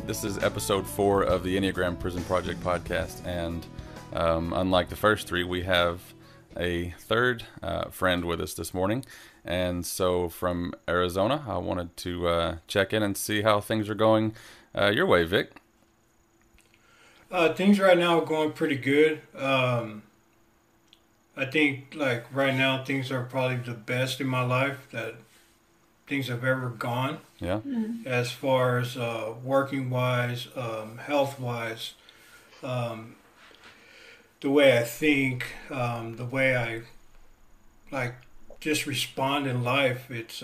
This is episode 4 of the Aeniagram Prison Project podcast, and unlike the first 3, we have a third friend with us this morning. And so from Arizona, I wanted to check in and see how things are going your way, Vic. Things right now are going pretty good. I think like right now things are probably the best in my life that things have ever gone. Yeah. As far as working wise, health wise, the way I think, the way I like just respond in life, it's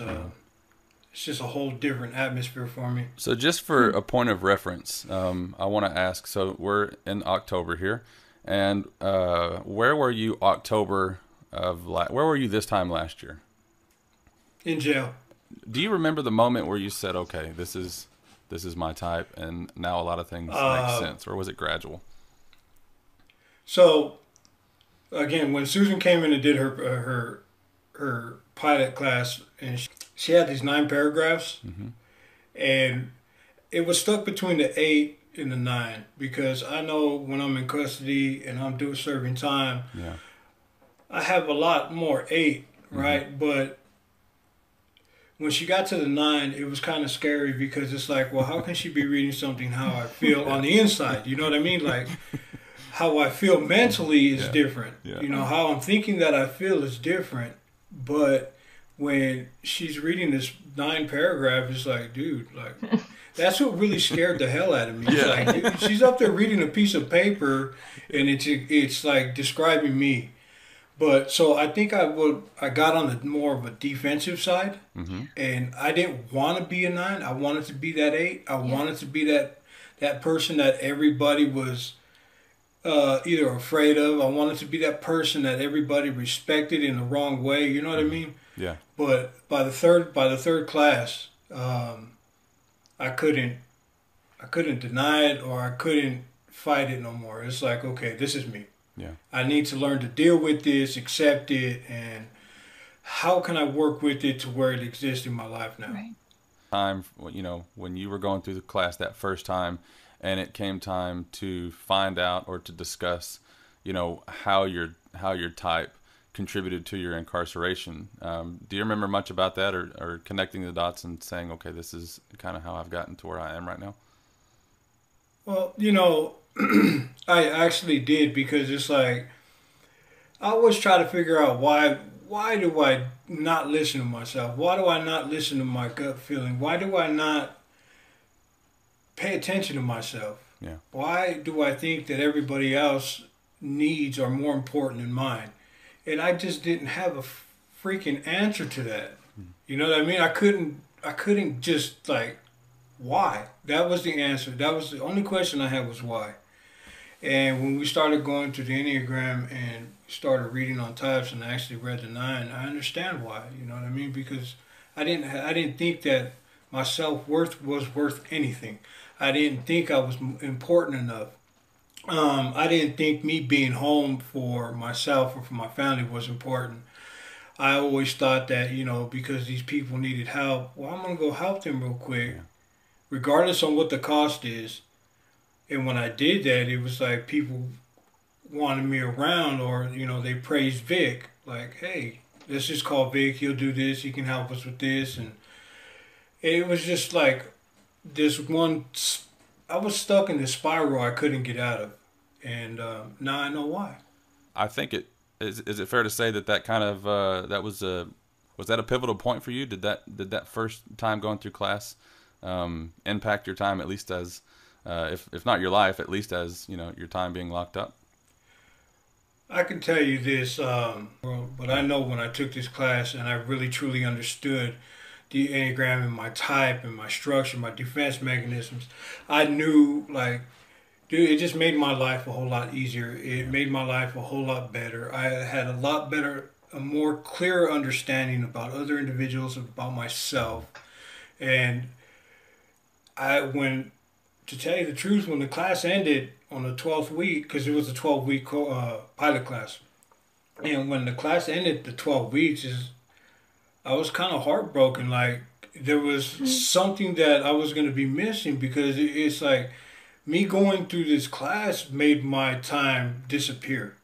just a whole different atmosphere for me. So just for a point of reference, I want to ask, so we're in October here, and where were you where were you this time last year? In jail. Do you remember the moment where you said, okay, this is my type, and now a lot of things make sense, or was it gradual? So, again, when Susan came in and did her pilot class, and she had these 9 paragraphs, and it was stuck between the 8 and the 9, because I know when I'm in custody and I'm doing serving time, I have a lot more 8, right? But when she got to the 9, it was kind of scary, because it's like, well, how can she be reading something how I feel on the inside? You know what I mean? Like, how I feel mentally is different. You know, how I'm thinking that I feel is different. But when she's reading this 9 paragraph, it's like, dude, like, that's what really scared the hell out of me. It's like, dude, she's up there reading a piece of paper, and it's like describing me. But so I think I got on the more of a defensive side, and I didn't want to be a 9. I wanted to be that 8. I wanted to be that person that everybody was either afraid of. I wanted to be that person that everybody respected in the wrong way. You know what I mean? Yeah. But by the third class, I couldn't deny it, or I couldn't fight it no more. It's like, okay, this is me. Yeah. I need to learn to deal with this, accept it, and how can I work with it to where it exists in my life now? Right. Time, you know, when you were going through the class that first time, and it came time to find out or to discuss, you know, how your type contributed to your incarceration. Do you remember much about that, or connecting the dots and saying, okay, this is kind of how I've gotten to where I am right now? Well, you know, I actually did, because it's like, I always try to figure out why do I not listen to myself? Why do I not listen to my gut feeling? Why do I not pay attention to myself? Yeah. Why do I think that everybody else needs are more important than mine? And I just didn't have a freaking answer to that. You know what I mean? I couldn't just like, why? That was the answer. That was the only question I had, was why. And when we started going to the Aeniagram and started reading on types and actually read the 9, I understand why. You know what I mean? Because I didn't think that my self-worth was worth anything. I didn't think I was important enough. I didn't think me being home for myself or for my family was important. I always thought that, you know, because these people needed help, well, I'm going to go help them real quick, regardless on what the cost is. And when I did that, it was like people wanted me around, or, you know, they praised Vic. Like, hey, let's just call Vic. He'll do this. He can help us with this. And it was just like this one. I was stuck in this spiral I couldn't get out of. And now I know why. I think is it fair to say that kind of was that a pivotal point for you? Did that first time going through class impact your time, at least as if not your life, at least as, you know, your time being locked up? I can tell you this, but I know when I took this class and I really truly understood the Aeniagram and my type and my structure, my defense mechanisms, I knew, like, dude, it just made my life a whole lot easier. It made my life a whole lot better. I had a lot better, a more clear understanding about other individuals, about myself. And to tell you the truth, when the class ended on the 12th week, because it was a 12-week pilot class, and when the class ended the 12 weeks, I was kind of heartbroken. Like, there was something that I was going to be missing, because it's like me going through this class made my time disappear.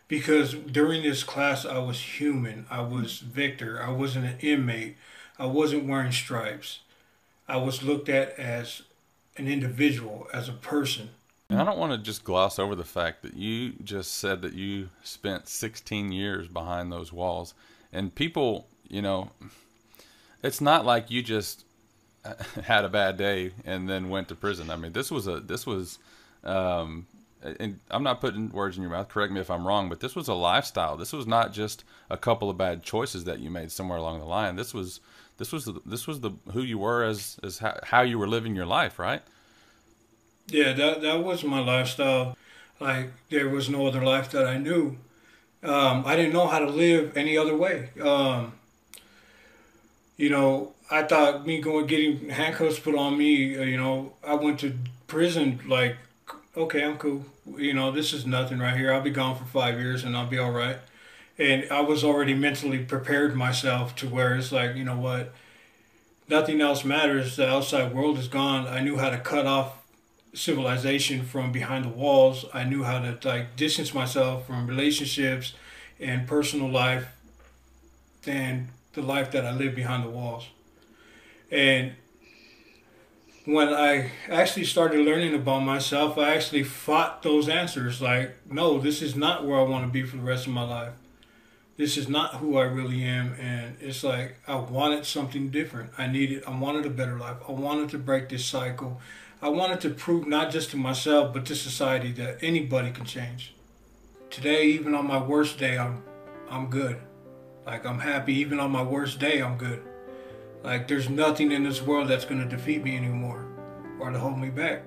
Because during this class, I was human. I was Victor. I wasn't an inmate. I wasn't wearing stripes. I was looked at as an individual, as a person. And I don't want to just gloss over the fact that you just said that you spent 16 years behind those walls. And people, you know, it's not like you just had a bad day and then went to prison. I mean, this was, and I'm not putting words in your mouth, correct me if I'm wrong, but this was a lifestyle. This was not just a couple of bad choices that you made somewhere along the line. This was the who you were as how you were living your life, right? Yeah, that was my lifestyle. Like, there was no other life that I knew. I didn't know how to live any other way. You know, I thought getting handcuffs put on me, you know, I went to prison like, okay, I'm cool. You know, this is nothing right here. I'll be gone for 5 years and I'll be all right. And I was already mentally prepared myself to where it's like, you know what, nothing else matters. The outside world is gone. I knew how to cut off civilization from behind the walls. I knew how to like distance myself from relationships and personal life than the life that I live behind the walls. And when I actually started learning about myself, I actually fought those answers. Like, no, this is not where I want to be for the rest of my life. This is not who I really am. And it's like, I wanted something different. I wanted a better life. I wanted to break this cycle. I wanted to prove not just to myself, but to society that anybody can change. Today, even on my worst day, I'm good. Like, I'm happy. Even on my worst day, I'm good. Like, there's nothing in this world that's going to defeat me anymore or to hold me back.